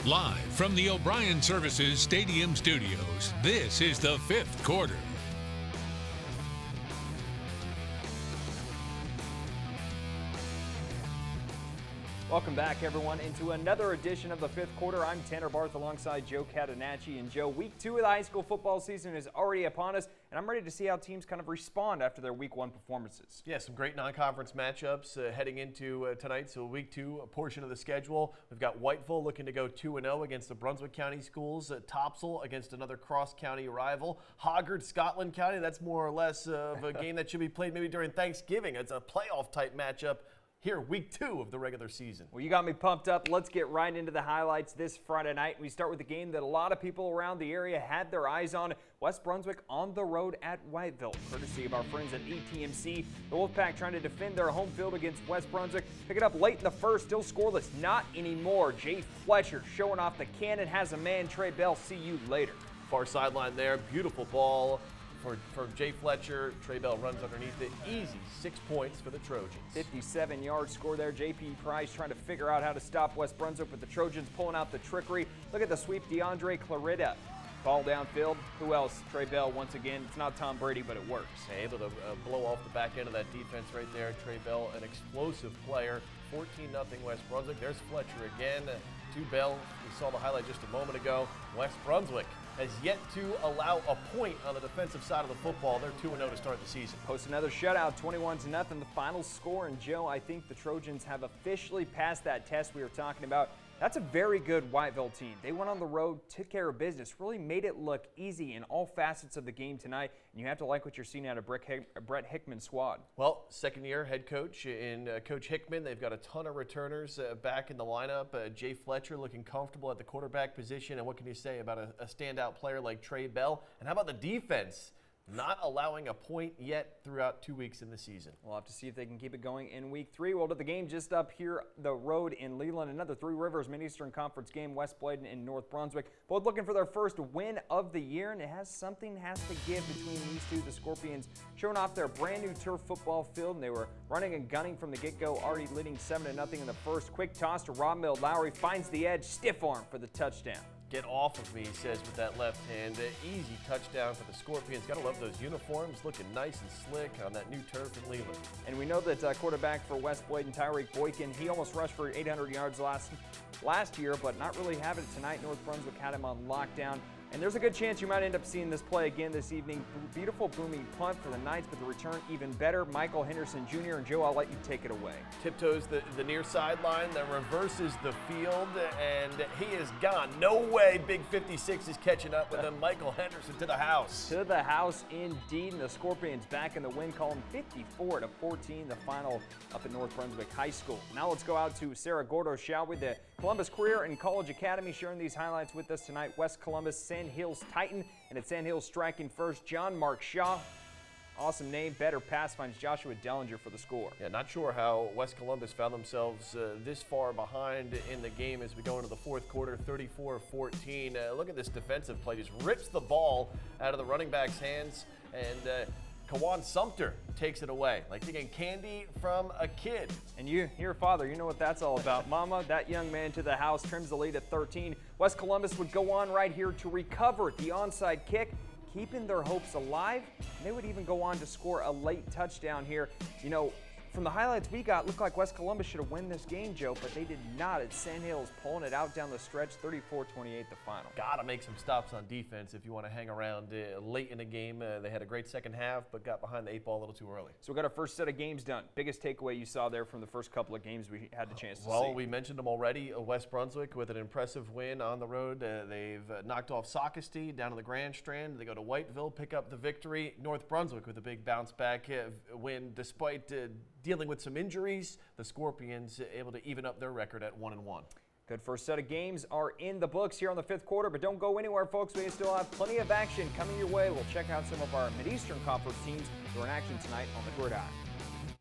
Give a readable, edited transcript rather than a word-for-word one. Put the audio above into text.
Live from the O'Brien Services Stadium Studios, this is the fifth quarter. Welcome back, everyone, into another edition of the fifth quarter. I'm Tanner Barth alongside Joe Catanacci. And Joe, week 2 of the high school football season is already upon us, and I'm ready to see how teams kind of respond after their week 1 performances. Yeah, some great non-conference matchups heading into tonight. So week 2, a portion of the schedule. We've got Whiteville looking to go 2-0 against the Brunswick County schools. Topsail against another cross-county rival. Hoggard, Scotland County. That's more or less of a game that should be played maybe during Thanksgiving. It's a playoff-type matchup here, week 2 of the regular season. Well, you got me pumped up. Let's get right into the highlights this Friday night. We start with the game that a lot of people around the area had their eyes on. West Brunswick on the road at Whiteville, courtesy of our friends at ETMC. The Wolfpack trying to defend their home field against West Brunswick. Pick it up late in the first, still scoreless. Not anymore. Jay Fletcher showing off the cannon, has a man. Trey Bell, see you later. Far sideline there, beautiful ball for Jay Fletcher. Trey Bell runs underneath it. Easy 6 points for the Trojans. 57-yard score there. J.P. Price trying to figure out how to stop West Brunswick, but the Trojans pulling out the trickery. Look at the sweep, DeAndre Clarita. Ball downfield. Who else? Trey Bell once again. It's not Tom Brady, but it works. Able to blow off the back end of that defense right there. Trey Bell, an explosive player. 14-0 West Brunswick. There's Fletcher again to Bell. We saw the highlight just a moment ago. West Brunswick has yet to allow a point on the defensive side of the football. They're 2-0 to start the season. Post another shutout, 21-0, the final score. And Joe, I think the Trojans have officially passed that test we were talking about. That's a very good Whiteville team. They went on the road, took care of business, really made it look easy in all facets of the game tonight. And you have to like what you're seeing out of Brett Hickman's squad. Well, second-year head coach in Coach Hickman. They've got a ton of returners back in the lineup. Jay Fletcher looking comfortable at the quarterback position. And what can you say about a standout player like Trey Bell? And how about the defense? Not allowing a point yet throughout 2 weeks in the season. We'll have to see if they can keep it going in week 3. Well, to the game just up here the road in Leland, another Three Rivers Mid-Eastern Conference game, West Bladen and North Brunswick. Both looking for their first win of the year, and it has something has to give between these two. The Scorpions showing off their brand new turf football field, and they were running and gunning from the get-go, already leading 7-0 in the first. Quick toss to Rob Mill. Lowry finds the edge, stiff arm for the touchdown. Get off of me, he says with that left hand. Easy touchdown for the Scorpions. Gotta love those uniforms, looking nice and slick on that new turf in Leland. And we know that quarterback for West Bladen, Tyreek Boykin, he almost rushed for 800 yards last year, but not really having it tonight. North Brunswick had him on lockdown. And there's a good chance you might end up seeing this play again this evening. Beautiful booming punt for the Knights, but the return even better. Michael Henderson Jr. and Joe, I'll let you take it away. Tiptoes the near sideline, that reverses the field, and he is gone. No way Big 56 is catching up with him. Michael Henderson to the house. To the house indeed, and the Scorpions back in the win column, 54-14, the final up at North Brunswick High School. Now let's go out to Sarah Gordo, shall we? The Columbus Career and College Academy sharing these highlights with us tonight. West Columbus, Sand Hills Titan, and it's Sand Hills striking first. John Mark Shaw, awesome name, better pass, finds Joshua Dellinger for the score. Yeah, not sure how West Columbus found themselves this far behind in the game as we go into the fourth quarter, 34-14. Look at this defensive play, just rips the ball out of the running back's hands, and Kawan Sumter takes it away, like taking candy from a kid. And you're a father, you know what that's all about. Mama, that young man to the house, trims the lead at 13. West Columbus would go on right here to recover the onside kick, keeping their hopes alive. And they would even go on to score a late touchdown here. You know, from the highlights we got, looked like West Columbus should have won this game, Joe, but they did not. It's Sand Hills pulling it out down the stretch, 34-28 the final. Gotta make some stops on defense if you want to hang around late in the game. They had a great second half, but got behind the 8 ball a little too early. So we got our first set of games done. Biggest takeaway you saw there from the first couple of games we had the chance to see? Well, we mentioned them already. West Brunswick with an impressive win on the road. They've knocked off Sockasty down to the Grand Strand. They go to Whiteville, pick up the victory. North Brunswick with a big bounce back win despite dealing with some injuries. The Scorpions able to even up their record at 1-1. Good first set of games are in the books here on the fifth quarter, but don't go anywhere, folks. We still have plenty of action coming your way. We'll check out some of our Mid-Eastern Conference teams who are in action tonight on the Gridiron.